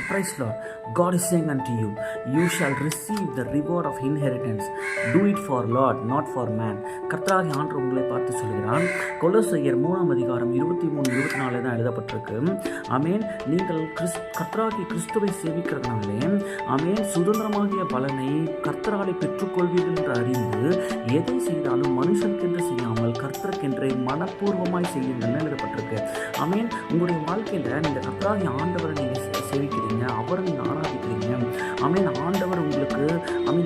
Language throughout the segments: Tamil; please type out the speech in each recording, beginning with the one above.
Praise Lord. God is saying unto you, you shall receive the reward of inheritance. Do it for Lord, not for man. கர்த்தராகிய ஆண்டவர் உங்களை பார்த்து சொல்கிறான். கொலோசையர் 3:23-24 தான் எழுதப்பட்டிருக்கு. ஆமென். நீங்கள் கர்த்தராகிய கிறிஸ்துவை சேவிக்கிறதுனாலே ஆமென் சுதந்திரமாகிய பலனை கர்த்தராலே பெற்றுக்கொள்வீர்கள் என்று அறிந்து எதை செய்தாலும் மனுஷனுக்கென்று செய்யாமல் கர்த்தருக்கென்றே மனப்பூர்வமாய் செய்யுங்கள் எழுதப்பட்டிருக்கு. ஆமென். உங்களுடைய வாழ்க்கையில் நீங்கள் கர்த்தராகிய ஆண்டவரை நீங்கள் சேவிக்கிறீங்க, அவரை நீங்கள் ஆராதிக்கிறீங்க. ஆமென். ஆண்டவர் உங்களுக்கு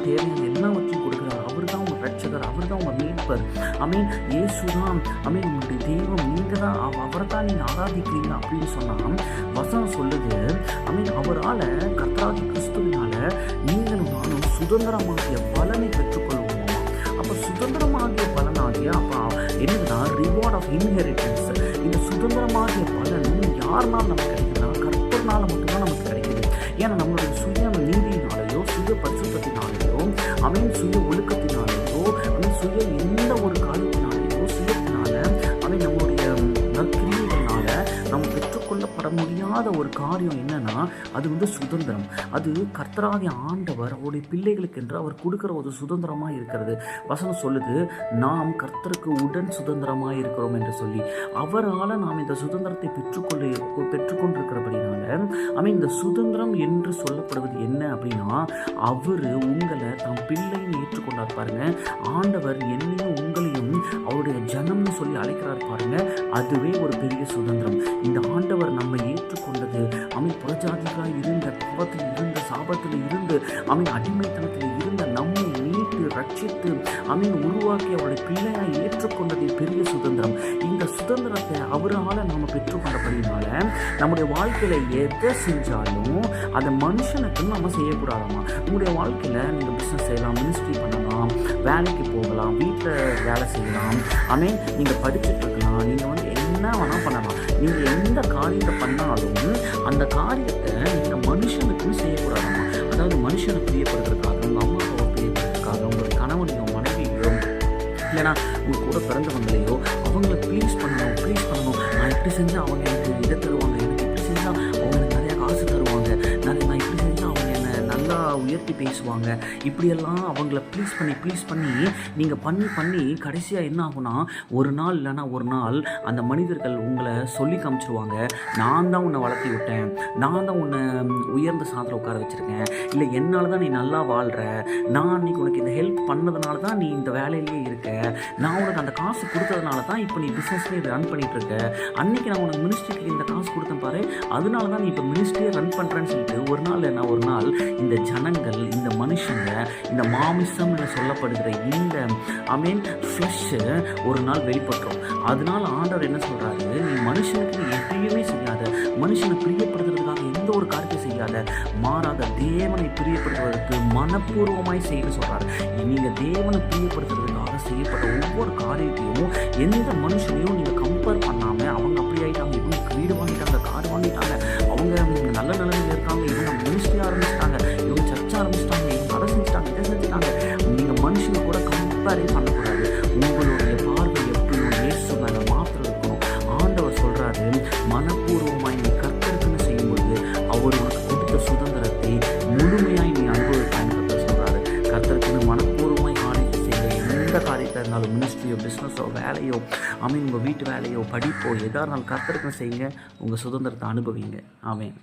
தேவையான எல்லாவற்றையும் கொடுக்கிறார். அவர் தான் உங்கள் ரட்சகர், அவர் தான் உங்கள் மீட்பர். ஆமென். இயேசு தான் உங்களுடைய தெய்வம். நீங்கள் தான் அவரை தான் நீங்கள் ஆராதிக்கிறீங்க அப்படின்னு சொன்னால் வசனம் சொல்லுது. அவரால் கர்த்தராகிய கிறிஸ்துவினால நீங்களும் நானும் சுதந்திரமாகிய பலனை பெற்றுக்கொள்வோம். அப்போ சுதந்திரமாகிய பலனாகிய அப்போ என்னதுன்னா ரிவார்ட் ஆஃப் இன்ஹெரிட்டன்ஸ். இந்த சுதந்திரமாகிய பலன் யாருனாலும் நமக்கு கிடைக்குதுன்னா கர்த்தர்னால மட்டும்தான் நமக்கு கிடைக்குது. ஏன்னா நம்மளுடைய சுய நீதியினாலேயோ சுய பரிசுத்தத்தினாலேயோ சுய ஒழுக்கத்தினாலேயோ சுய எந்த ஒரு காரியத்தினாலேயோ சுயத்தினால நம்மளுடைய நற்கிரியைகளால நம்ம பெற்றுக்கொள்ளப்பட முடியாத ஒரு காரியம் என்னன்னா அது சுதந்திரம். அது கர்த்தராகிய ஆண்டவர் அவருடைய பிள்ளைகளுக்கு என்று அவர் கொடுக்கிற ஒரு சுதந்திரமாக இருக்கிறது. வசனம் சொல்லுது, நாம் கர்த்தருக்கு உடன் சுதந்திரமாக இருக்கிறோம் என்று சொல்லி அவரால் நாம் இந்த சுதந்திரத்தை பெற்றுக்கொண்டிருக்கிறபடினால இந்த சுதந்திரம் என்று சொல்லப்படுவது என்ன அப்படின்னா அவர் உங்களை தம் பிள்ளைன்னு ஏற்றுக்கொண்டார் பாருங்க. ஆண்டவர் என்னையும் உங்களையும் அவருடைய ஜனம்னு சொல்லி அழைக்கிறார் பாருங்க. அதுவே ஒரு பெரிய சுதந்திரம். இந்த ஆண்டவர் நம்மை ஏற்றுக்கொண்டது புறஜாதிகளாக இருந்த பாவத்தில் இருந்த சாபத்தில் இருந்து அடிமைத்தனத்தில் இருந்த நம்மை மீட்டு ரட்சித்து உருவாக்கி அவருடைய பிள்ளையாக ஏற்றுக்கொண்டது பெரிய சுதந்திரம். இந்த சுதந்திரத்தை அவரால் நம்ம பெற்றுக்கொண்டபடினால நம்முடைய வாழ்க்கையில எதை செஞ்சாலும் அதை மனுஷனுக்கு நம்ம செய்யக்கூடாதாமா. உங்களுடைய வாழ்க்கையில நீங்க பிசினஸ் செய்யலாம், மினிஸ்ட்ரி பண்ணலாம், வேலைக்கு போகலாம், வீட்டில் வேலை செய்யலாம், நீங்க படிச்சுட்டு இருக்கலாம், நீங்க என்ன வேணா பண்ணலாம். நீங்க எந்த காரியத்தை பண்ணாலும் அந்த காரியத்தை நீங்க மனுஷனுக்கு செய்யக்கூடாதாமா. அதாவது மனுஷனை பிரியப்படுறதுக்காக, உங்க அம்மா அப்பாவை பிரியப்படுறதுக்காக, உங்களுடைய கணவனையோ மனைவியோ இல்லைன்னா உங்க கூட பிறந்தவங்களையோ அவங்கள ப்ளீஸ் பண்ணணும். நான் இப்படி செஞ்சால் அவங்க எனக்கு இதை தருவாங்க, எனக்கு இப்படி செஞ்சால் அவங்க எனக்கு நிறையா காசு தருவாங்க, நான் இப்படி செஞ்சால் அவங்க என்னை நல்லா உயர்த்தி பேசுவாங்க. இப்படியெல்லாம் அவங்கள ப்ளீஸ் பண்ணி நீங்கள் பண்ணி கடைசியாக என்ன ஆகுனா ஒரு நாள் இல்லைன்னா ஒரு நாள் அந்த மனிதர்கள் உங்களை சொல்லி காமிச்சிருவாங்க, நான் தான் உன்னை வளர்த்தி விட்டேன், நான் தான் உன்னை உயர்ந்த சாதத்தில் உட்கார வச்சுருக்கேன், இல்லை என்னால் தான் நீ நல்லா வாழ்கிற, நான் அன்றைக்கி உனக்கு இந்த ஹெல்ப் பண்ணதுனால தான் நீ இந்த வேலையிலேயே இருக்க, நான் உனக்கு அந்த காசு கொடுத்ததுனால தான் இப்போ நீ பிஸ்னஸ்லேயே ரன் பண்ணிகிட்டு இருக்க, அன்றைக்கி நான் உனக்கு மினிஸ்ட்ரிக்கு இந்த காசு கொடுத்தேன் பாரு, அதனால தான் நீ இப்போ மினிஸ்ட்ரியே ரன் பண்ணுறேன்னு சொல்லிட்டு ஒரு நாள் என்ன ஒரு நாள் இந்த ஜனங்கள், இந்த மனுஷங்க, இந்த மாமிசம் என சொல்லப்படுகிற இந்த ஃப்ளஷ் ஒரு நாள் வெளிப்பட்டுரும். அதனால ஆண்டவர் என்ன சொல்கிறாரு, நீ மனுஷனுக்கு எதையுமே செய்யாத, மனுஷனை பிரியப்படுத்துறதுக்காக எந்த ஒரு காரியத்தை செய்யாத, மாறாக தேவனை பிரியப்படுத்துவதற்கு மனப்பூர்வமாய் செய்யணும்னு சொல்கிறாரு. நீங்கள் தேவனை பிரியப்படுத்துறதுக்காக செய்யப்பட்ட ஒவ்வொரு காரியத்தையும் எந்த மனுஷனையும் நீங்கள் கம்பேர் பண்ணாமல் அவங்க அப்படி ஆகிட்டாங்க, இவங்க வீடு வாங்கிட்டாங்க, கார் வாங்கிட்டாங்க, அவங்க நல்ல நிலைமையில் இருக்காங்க, இவங்க மினிஸ்ட்ரி ஆரம்பிச்சிட்டாங்க, இவங்க சர்ச் ஆரம்பிச்சிட்டாங்க, இவங்க அதை செஞ்சுட்டாங்க, இதை செஞ்சுட்டாங்க, நீங்கள் மனுஷனை கூட கம்பேரே பண்ணக்கூடாது. உங்களுடைய பார்வை எப்படியும் இயேசு மேலே மாத்திரம் இருக்கணும். ஆண்டவர் சொல்கிறாரு, மனப்பூர்வமாய் நீ கர்த்தருக்குன்னு செய்யும்போது அவர் உனக்கு கொடுத்த சுதந்திரத்தை முழுமையாய் நீ அனுபவிப்பான்னு சொல்கிறாரு. கர்த்தருக்குன்னு மனப்பூர்வமாய் காரியத்தை செய்ய எந்த காரியத்தை இருந்தாலும், மினிஸ்ட்ரியோ பிஸ்னஸோ வேலையோ உங்கள் வீட்டு வேலையோ படிப்போ எதாக இருந்தாலும் கர்த்தருக்குன்னு செய்யுங்க, உங்கள் சுதந்திரத்தை அனுபவிங்க. ஆமென்.